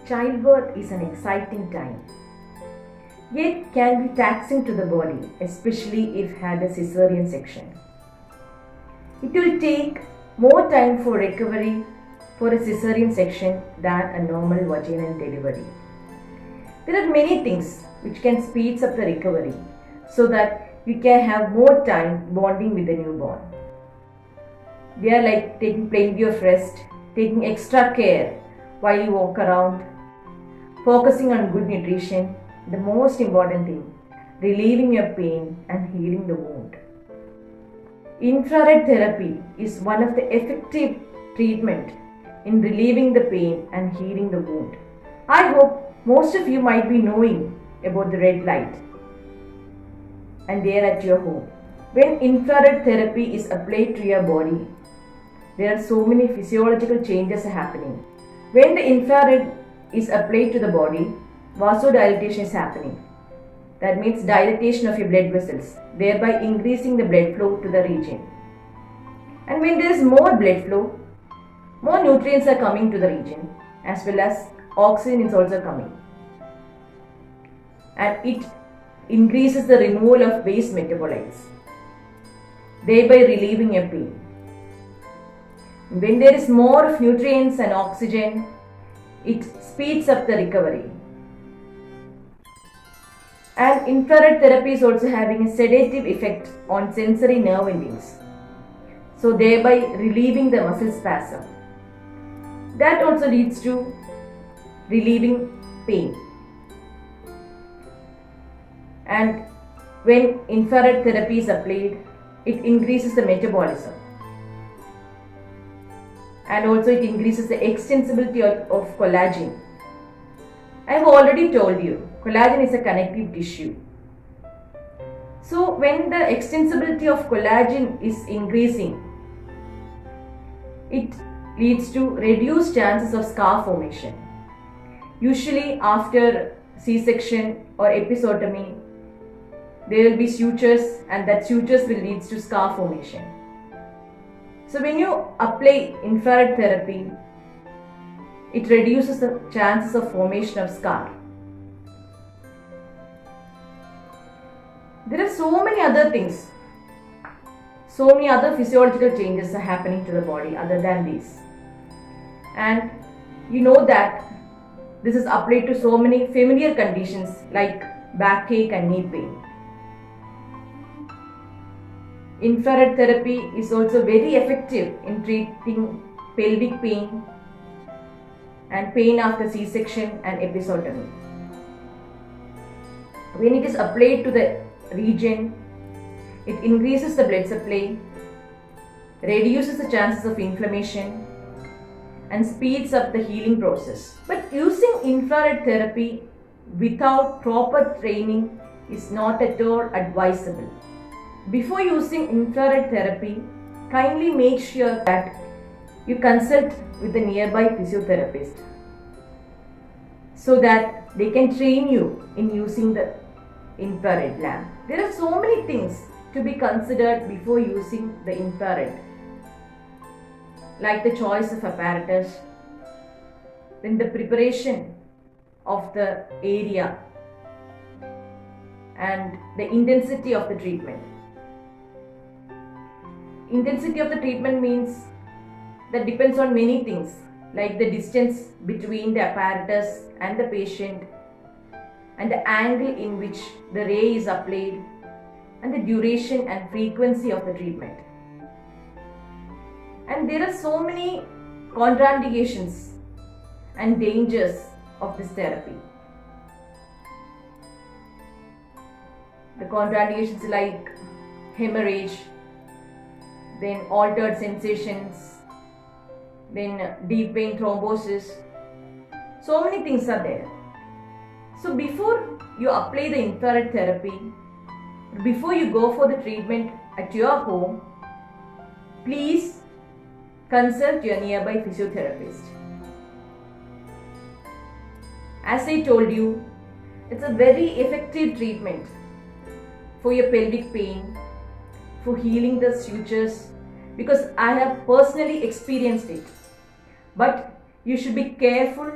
Childbirth is an exciting time, yet can be taxing to the body, especially if had a cesarean section. It will take more time for recovery for a cesarean section than a normal vaginal delivery. There are many things which can speed up the recovery so that you can have more time bonding with the newborn. They are like taking plenty of rest, taking extra care while you walk around, focusing on good nutrition, the most important thing, relieving your pain and healing the wound. Infrared therapy is one of the effective treatment in relieving the pain and healing the wound. I hope most of you might be knowing about the red light and they are at your home. When infrared therapy is applied to your body, there are so many physiological changes happening. When the infrared is applied to the body, vasodilatation is happening. That means dilatation of your blood vessels, thereby increasing the blood flow to the region. And when there is more blood flow, more nutrients are coming to the region, as well as oxygen is also coming. And it increases the removal of waste metabolites, thereby relieving your pain. When there is more of nutrients and oxygen, it speeds up the recovery. And infrared therapy is also having a sedative effect on sensory nerve endings, so thereby relieving the muscle spasm. That also leads to relieving pain. And when infrared therapy is applied, it increases the metabolism. And also it increases the extensibility of collagen. I have already told you, collagen is a connective tissue. So when the extensibility of collagen is increasing, it leads to reduced chances of scar formation. Usually after C-section or episiotomy, there will be sutures and that sutures will lead to scar formation. So when you apply infrared therapy, it reduces the chances of formation of scar. There are so many other things, so many other physiological changes are happening to the body other than these. And you know that this is applied to so many familiar conditions like backache and knee pain. Infrared therapy is also very effective in treating pelvic pain and pain after C-section and episiotomy. When it is applied to the region, it increases the blood supply, reduces the chances of inflammation, and speeds up the healing process. But using infrared therapy without proper training is not at all advisable. Before using infrared therapy, kindly make sure that you consult with a nearby physiotherapist so that they can train you in using the infrared lamp. There are so many things to be considered before using the infrared, like the choice of apparatus, then the preparation of the area and the intensity of the treatment. Intensity of the treatment means that depends on many things like the distance between the apparatus and the patient and the angle in which the ray is applied and the duration and frequency of the treatment. And there are so many contraindications and dangers of this therapy. The contraindications like hemorrhage, then altered sensations, then deep vein thrombosis. So many things are there. So before you apply the infrared therapy, before you go for the treatment at your home, please consult your nearby physiotherapist. As I told you, it's a very effective treatment for your pelvic pain, for healing the sutures, because I have personally experienced it. But you should be careful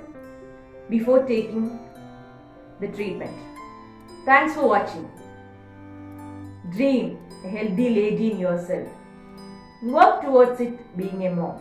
before taking the treatment. Thanks for watching. Dream a healthy lady in yourself. Work towards it being a mom.